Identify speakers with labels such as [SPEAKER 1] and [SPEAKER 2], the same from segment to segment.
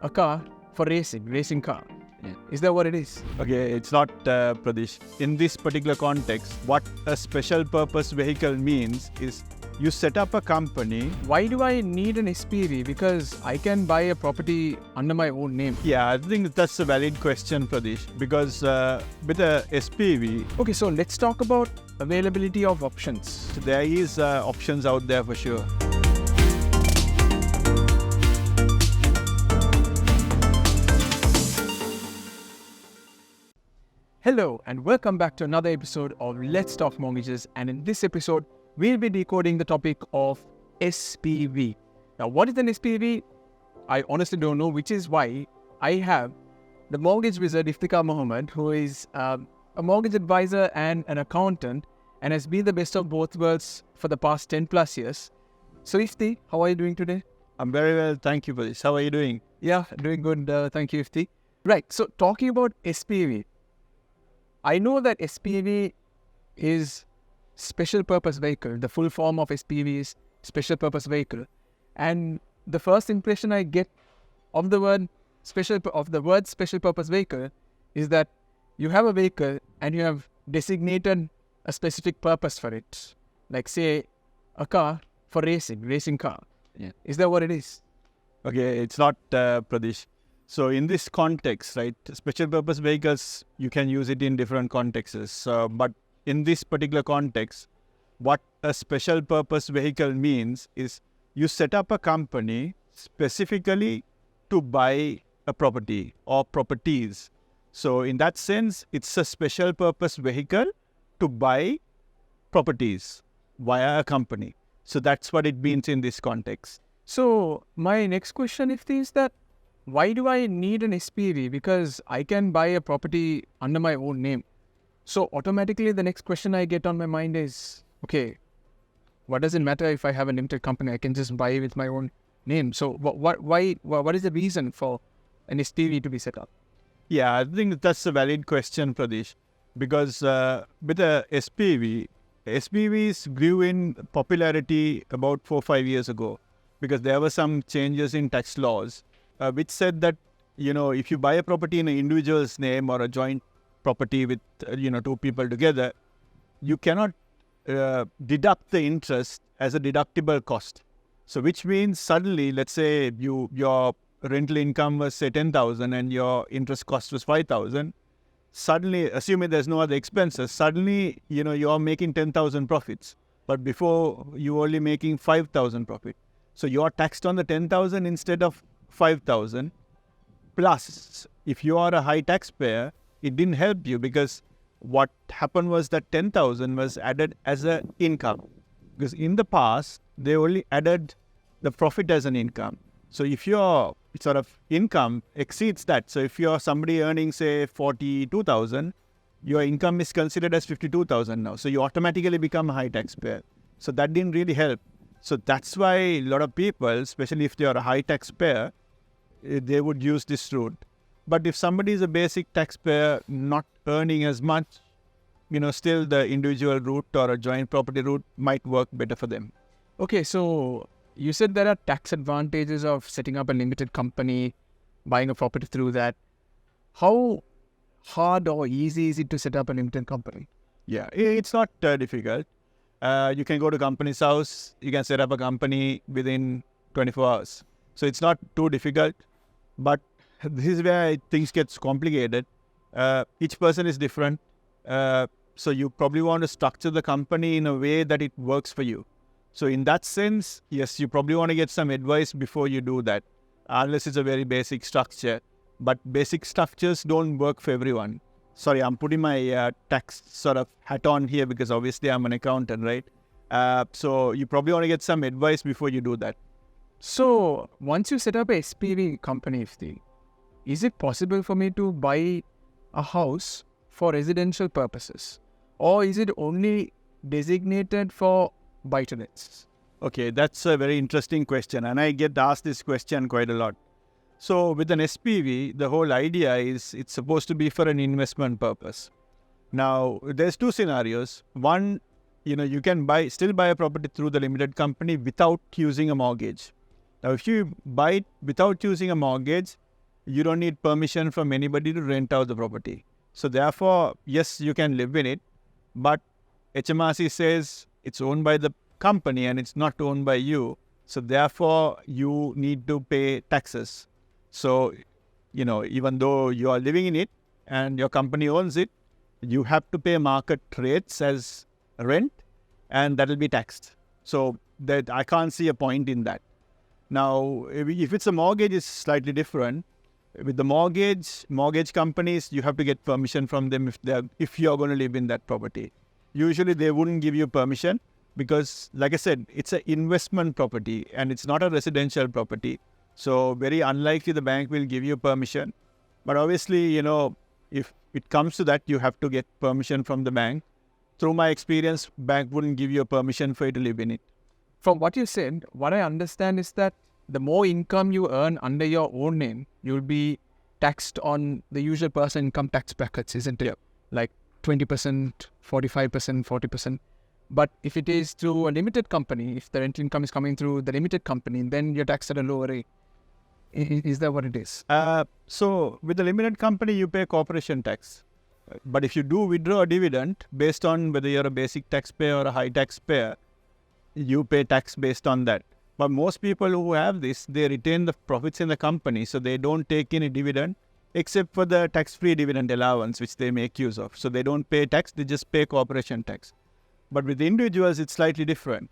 [SPEAKER 1] a car for racing car.
[SPEAKER 2] Yeah.
[SPEAKER 1] Is that what it is?
[SPEAKER 2] Okay, it's not Pradesh. In this particular context, what a special purpose vehicle means is you set up a company.
[SPEAKER 1] Why do I need an SPV? Because I can buy a property under my own name.
[SPEAKER 2] Yeah, I think that's a valid question, Pradesh, because with a SPV,
[SPEAKER 1] Okay, so let's talk about availability of options.
[SPEAKER 2] there is options out there for sure.
[SPEAKER 1] Hello and welcome back to another episode of Let's Talk Mortgages, and in this episode we'll be decoding the topic of SPV. Now, what is an SPV? I honestly don't know, which is why I have the mortgage wizard Iftikhar Mohammed, who is a mortgage advisor and an accountant and has been the best of both worlds for the past 10 plus years. So Ifti, how are you doing today?
[SPEAKER 2] I'm very well, thank you, Pradesh. How are you doing?
[SPEAKER 1] Yeah, doing good. Thank you, Ifti. Right, so talking about SPV, I know that SPV is special purpose vehicle. The full form of SPV is special purpose vehicle. And the first impression I get of the word special purpose vehicle is that you have a vehicle and you have designated a specific purpose for it. Like say a car for racing car.
[SPEAKER 2] Yeah.
[SPEAKER 1] Is that what it is?
[SPEAKER 2] Okay, it's not Pradesh. So in this context, right, special purpose vehicles, you can use it in different contexts. But in this particular context, what a special purpose vehicle means is you set up a company specifically to buy a property or properties. So in that sense, it's a special purpose vehicle to buy properties via a company. So that's what it means in this context.
[SPEAKER 1] So my next question is that why do I need an SPV? Because I can buy a property under my own name. So automatically the next question I get on my mind is, okay, what does it matter if I have a limited company? I can just buy with my own name. So what is the reason for an SPV to be set up?
[SPEAKER 2] Yeah, I think that's a valid question, Pradesh, because with a SPV, SPVs grew in popularity about 4 or 5 years ago because there were some changes in tax laws which said that, if you buy a property in an individual's name or a joint property with, two people together, you cannot deduct the interest as a deductible cost. So which means suddenly, let's say your rental income was say 10,000 and your interest cost was 5,000. Suddenly, assuming there's no other expenses, suddenly, you're making 10,000 profits. But before, you were only making 5,000 profit. So you're taxed on the 10,000 instead of 5,000. Plus, if you are a high taxpayer, it didn't help you because what happened was that 10,000 was added as an income. Because in the past, they only added the profit as an income. So if your sort of income exceeds that, so if you're somebody earning say 42,000, your income is considered as 52,000 now. So you automatically become a high taxpayer. So that didn't really help. So that's why a lot of people, especially if they are a high taxpayer, they would use this route. But if somebody is a basic taxpayer, not earning as much, still the individual route or a joint property route might work better for them.
[SPEAKER 1] Okay, so you said there are tax advantages of setting up a limited company, buying a property through that. How hard or easy is it to set up a limited company?
[SPEAKER 2] Yeah, it's not difficult. You can go to company's house, you can set up a company within 24 hours. So it's not too difficult, but this is where things get complicated. Each person is different. So you probably want to structure the company in a way that it works for you. So in that sense, yes, you probably want to get some advice before you do that, unless it's a very basic structure. But basic structures don't work for everyone. Sorry, I'm putting my tax sort of hat on here because obviously I'm an accountant, right? So you probably want to get some advice before you do that.
[SPEAKER 1] So once you set up a SPV company, is it possible for me to buy a house for residential purposes? Or is it only designated for buy-to-lets?
[SPEAKER 2] Okay, that's a very interesting question, and I get asked this question quite a lot. So with an SPV, the whole idea is it's supposed to be for an investment purpose. Now, there's two scenarios. One, you can still buy a property through the limited company without using a mortgage. Now, if you buy it without using a mortgage, you don't need permission from anybody to rent out the property. So therefore, yes, you can live in it, but HMRC says it's owned by the company and it's not owned by you. So therefore, you need to pay taxes. So, even though you are living in it and your company owns it, you have to pay market rates as rent, and that will be taxed. So that I can't see a point in that. Now, if it's a mortgage, it's slightly different. With the mortgage companies, you have to get permission from them if you're going to live in that property. Usually, they wouldn't give you permission because, like I said, it's an investment property and it's not a residential property. So very unlikely the bank will give you permission. But obviously, if it comes to that, you have to get permission from the bank. Through my experience, bank wouldn't give you a permission for you to live in it.
[SPEAKER 1] From what you said, what I understand is that the more income you earn under your own name, you'll be taxed on the usual personal income tax brackets, isn't it?
[SPEAKER 2] Yeah.
[SPEAKER 1] Like 20%, 45%, 40%. But if it is through a limited company, if the rental income is coming through the limited company, then you're taxed at a lower rate. Is that what it is?
[SPEAKER 2] So with the limited company, you pay corporation tax. But if you do withdraw a dividend, based on whether you're a basic taxpayer or a high taxpayer, you pay tax based on that. But most people who have this, they retain the profits in the company, so they don't take any dividend except for the tax-free dividend allowance, which they make use of. So they don't pay tax, they just pay corporation tax. But with the individuals, it's slightly different.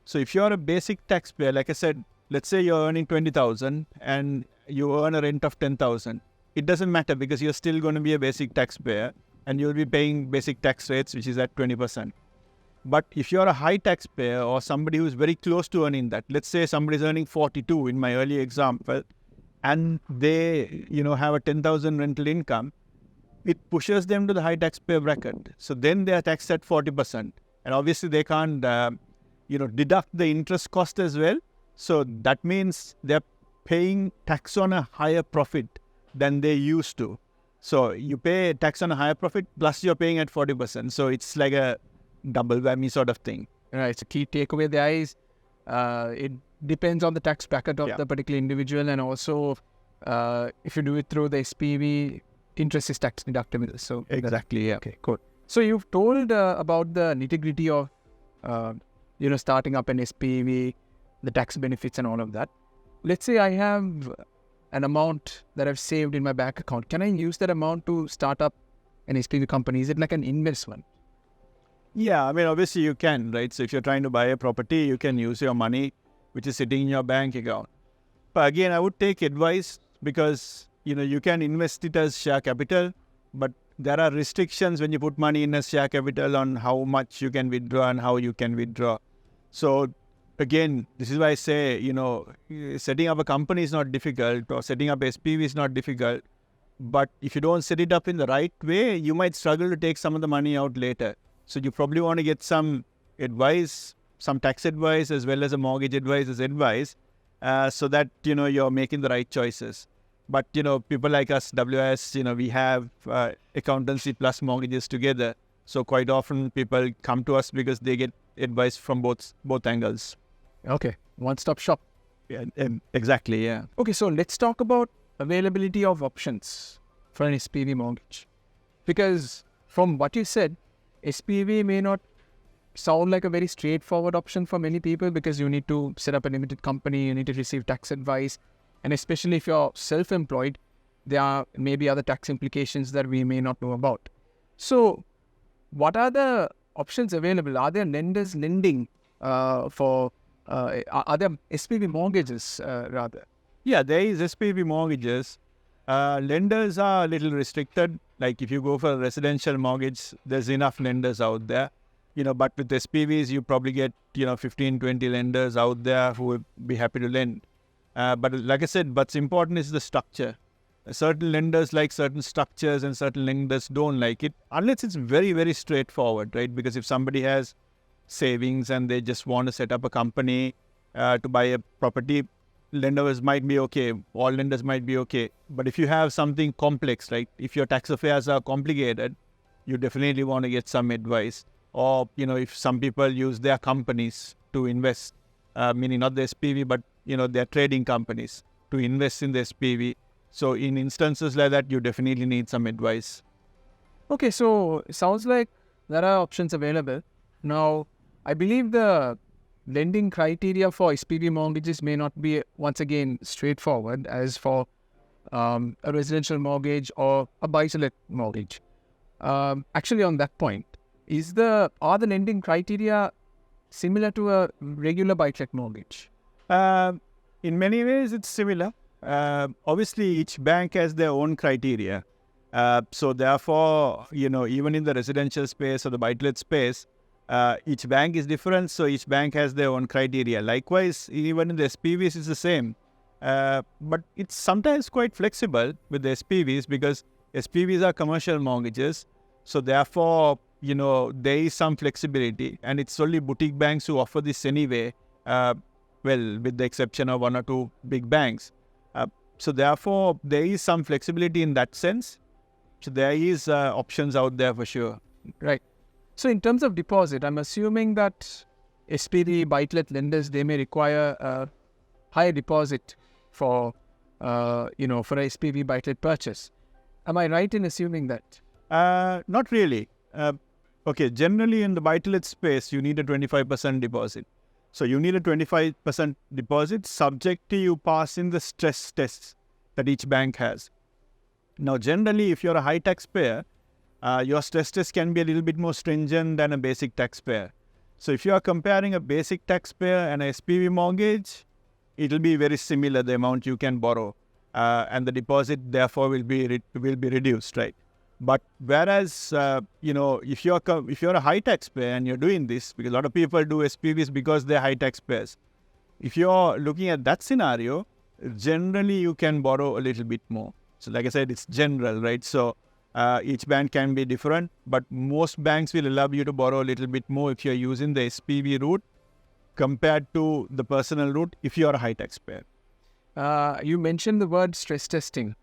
[SPEAKER 2] So if you're a basic taxpayer, like I said, let's say you're earning 20,000 and you earn a rent of 10,000. It doesn't matter because you're still going to be a basic taxpayer and you'll be paying basic tax rates, which is at 20%. But if you're a high taxpayer or somebody who's very close to earning that, let's say somebody's earning 42 in my earlier example, and they, have a 10,000 rental income, it pushes them to the high taxpayer bracket. So then they are taxed at 40%. And obviously they can't, deduct the interest cost as well. So that means they're paying tax on a higher profit than they used to. So you pay tax on a higher profit, plus you're paying at 40%. So it's like a double whammy sort of thing.
[SPEAKER 1] Right. So key takeaway there is it depends on the tax bracket of the particular individual, and also if you do it through the SPV, interest is tax deductible. So
[SPEAKER 2] exactly. Yeah.
[SPEAKER 1] Okay. Cool. So you've told about the nitty-gritty of starting up an SPV, the tax benefits and all of that. Let's say I have an amount that I've saved in my bank account. Can I use that amount to start up an SPV company? Is it like an investment?
[SPEAKER 2] Yeah, I mean, obviously you can, right? So if you're trying to buy a property, you can use your money, which is sitting in your bank account. But again, I would take advice because, you can invest it as share capital, but there are restrictions when you put money in as share capital on how much you can withdraw and how you can withdraw. So again, this is why I say, setting up a company is not difficult, or setting up SPV is not difficult. But if you don't set it up in the right way, you might struggle to take some of the money out later. So you probably want to get some advice, some tax advice, as well as a mortgage advisor's advice, so that, you're making the right choices. But, people like us, WIS, we have accountancy plus mortgages together. So quite often people come to us because they get advice from both angles.
[SPEAKER 1] Okay. One-stop shop.
[SPEAKER 2] Yeah, exactly, yeah.
[SPEAKER 1] Okay, so let's talk about availability of options for an SPV mortgage. Because from what you said, SPV may not sound like a very straightforward option for many people, because you need to set up a limited company, you need to receive tax advice, and especially if you're self-employed, there are maybe other tax implications that we may not know about. So what are the options available? Are there lenders lending are there SPV mortgages rather?
[SPEAKER 2] Yeah, there is SPV mortgages. Lenders are a little restricted. Like if you go for a residential mortgage, there's enough lenders out there. But with SPVs, you probably get, 15, 20 lenders out there who would be happy to lend. But like I said, what's important is the structure. Certain lenders like certain structures and certain lenders don't like it, unless it's very, very straightforward, right? Because if somebody has savings and they just want to set up a company to buy a property, lenders might be okay. All lenders might be okay. But if you have something complex, right? If your tax affairs are complicated, you definitely want to get some advice. Or, if some people use their companies to invest, meaning not the SPV, but, their trading companies to invest in the SPV. So in instances like that, you definitely need some advice.
[SPEAKER 1] Okay, so it sounds like there are options available. Now, I believe the lending criteria for SPV mortgages may not be, once again, straightforward as for a residential mortgage or a buy-to-let mortgage. Actually, on that point, are the lending criteria similar to a regular buy-to-let mortgage?
[SPEAKER 2] In many ways, it's similar. Obviously, each bank has their own criteria. So therefore, even in the residential space or the buy-to-let space, each bank is different. So each bank has their own criteria. Likewise, even in the SPVs, it's the same. But it's sometimes quite flexible with the SPVs because SPVs are commercial mortgages. So therefore, there is some flexibility, and it's only boutique banks who offer this anyway. With the exception of one or two big banks. So therefore, there is some flexibility in that sense. So there is options out there for sure.
[SPEAKER 1] Right. So in terms of deposit, I'm assuming that SPV buy-to-let lenders, they may require a higher deposit for a SPV buy-to-let purchase. Am I right in assuming that?
[SPEAKER 2] Not really. Okay, generally in the buy-to-let space, you need a 25% deposit. So you need a 25% deposit subject to you passing the stress tests that each bank has. Now, generally, if you're a high taxpayer, your stress test can be a little bit more stringent than a basic taxpayer. So if you are comparing a basic taxpayer and a SPV mortgage, it'll be very similar, the amount you can borrow. And the deposit, therefore, will be reduced, right? But whereas, if you're a high taxpayer and you're doing this, because a lot of people do SPVs because they're high taxpayers. If you're looking at that scenario, generally you can borrow a little bit more. So like I said, it's general, right? So each bank can be different, but most banks will allow you to borrow a little bit more if you're using the SPV route compared to the personal route if you're a high taxpayer.
[SPEAKER 1] You mentioned the word stress testing.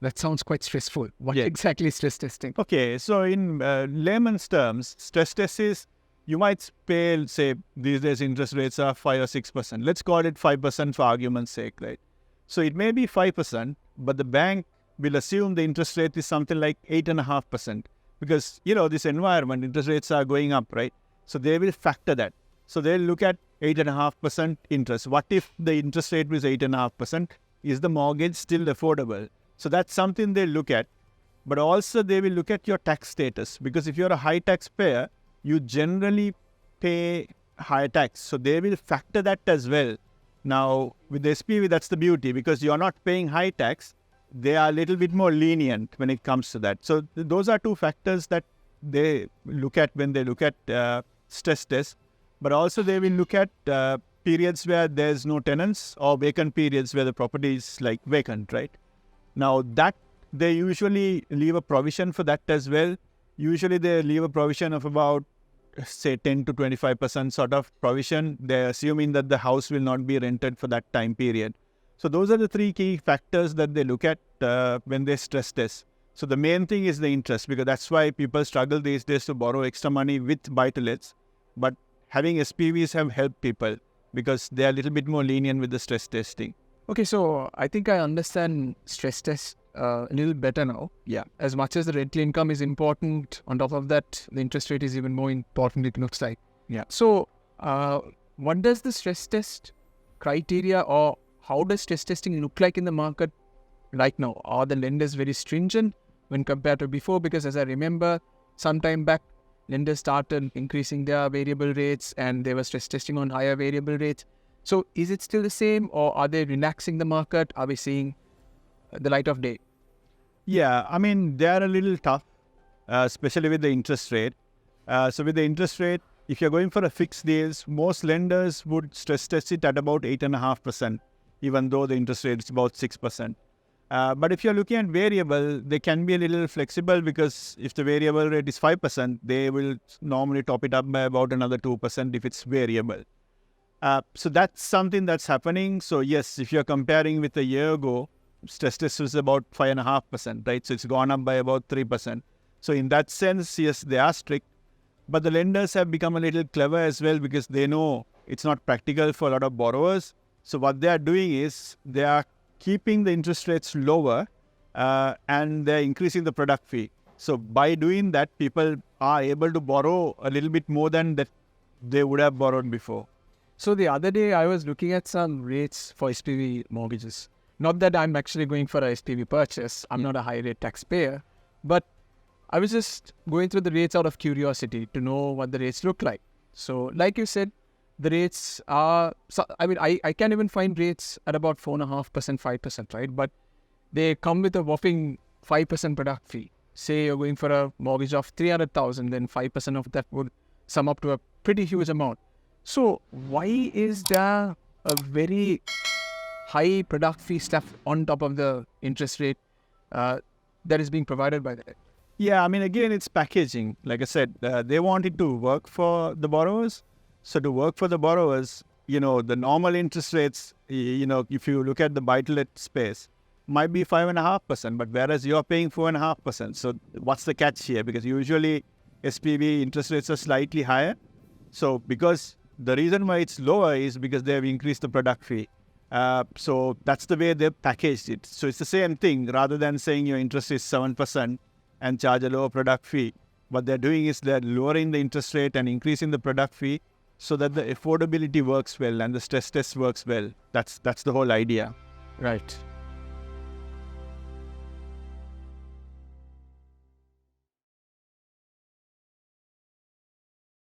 [SPEAKER 1] That sounds quite stressful. What exactly is stress testing?
[SPEAKER 2] Okay, so in layman's terms, stress test is you might pay, say, these days interest rates are 5 or 6%. Let's call it 5% for argument's sake, right? So it may be 5%, but the bank will assume the interest rate is something like 8.5% because, this environment, interest rates are going up, right? So they will factor that. So they'll look at 8.5% interest. What if the interest rate was 8.5%? Is the mortgage still affordable? So that's something they look at. But also they will look at your tax status because if you're a high taxpayer, you generally pay higher tax. So they will factor that as well. Now, with the SPV, that's the beauty because you're not paying high tax. They are a little bit more lenient when it comes to that. So those are two factors that they look at when they look at stress tests. But also they will look at periods where there's no tenants or vacant periods where the property is like vacant, right? Now that they usually leave a provision for that as well. Usually they leave a provision of about, say, 10 to 25% sort of provision. They're assuming that the house will not be rented for that time period. So those are the three key factors that they look at when they stress test. So the main thing is the interest because that's why people struggle these days to borrow extra money with buy-to-lets. But having SPVs have helped people because they are a little bit more lenient with the stress testing.
[SPEAKER 1] Okay, so I think I understand stress test a little better now.
[SPEAKER 2] Yeah.
[SPEAKER 1] As much as the rental income is important, on top of that, the interest rate is even more important, it looks like.
[SPEAKER 2] Yeah.
[SPEAKER 1] So what does the stress test criteria or how does stress testing look like in the market right now? Are the lenders very stringent when compared to before? Because as I remember, some time back, lenders started increasing their variable rates and they were stress testing on higher variable rates. So is it still the same or are they relaxing the market? Are we seeing the light of day?
[SPEAKER 2] Yeah, I mean, they are a little tough, especially with the interest rate. So with the interest rate, if you're going for a fixed deals, most lenders would stress test it at about 8.5%, even though the interest rate is about 6%. But if you're looking at variable, they can be a little flexible because if the variable rate is 5%, they will normally top it up by about another 2% if it's variable. So that's something that's happening. So yes, if you're comparing with a year ago, stress test was about 5.5%, right? So it's gone up by about 3%. So in that sense, yes, they are strict. But the lenders have become a little clever as well because they know it's not practical for a lot of borrowers. So what they are doing is they are keeping the interest rates lower and they're increasing the product fee. So by doing that, people are able to borrow a little bit more than that they would have borrowed before.
[SPEAKER 1] So the other day I was looking at some rates for SPV mortgages. Not that I'm actually going for a SPV purchase. I'm not a high rate taxpayer, but I was just going through the rates out of curiosity to know what the rates look like. So like you said, the rates are, I can't even find rates at about 4.5%, 5%, right? But they come with a whopping 5% product fee. Say you're going for a mortgage of 300,000, then 5% of that would sum up to a pretty huge amount. So why is there a very high product fee stuff on top of the interest rate that is being provided by that?
[SPEAKER 2] Yeah, I mean, again, it's packaging. Like I said, they want it to work for the borrowers. So to work for the borrowers, the normal interest rates, if you look at the buy-to-let space, might be 5.5%, but whereas you're paying 4.5%. So what's the catch here? Because usually SPV interest rates are slightly higher. So because the reason why it's lower is because they have increased the product fee. So that's the way they've packaged it. So it's the same thing. Rather than saying your interest is 7% and charge a lower product fee, what they're doing is they're lowering the interest rate and increasing the product fee so that the affordability works well and the stress test works well. That's the whole idea.
[SPEAKER 1] Right.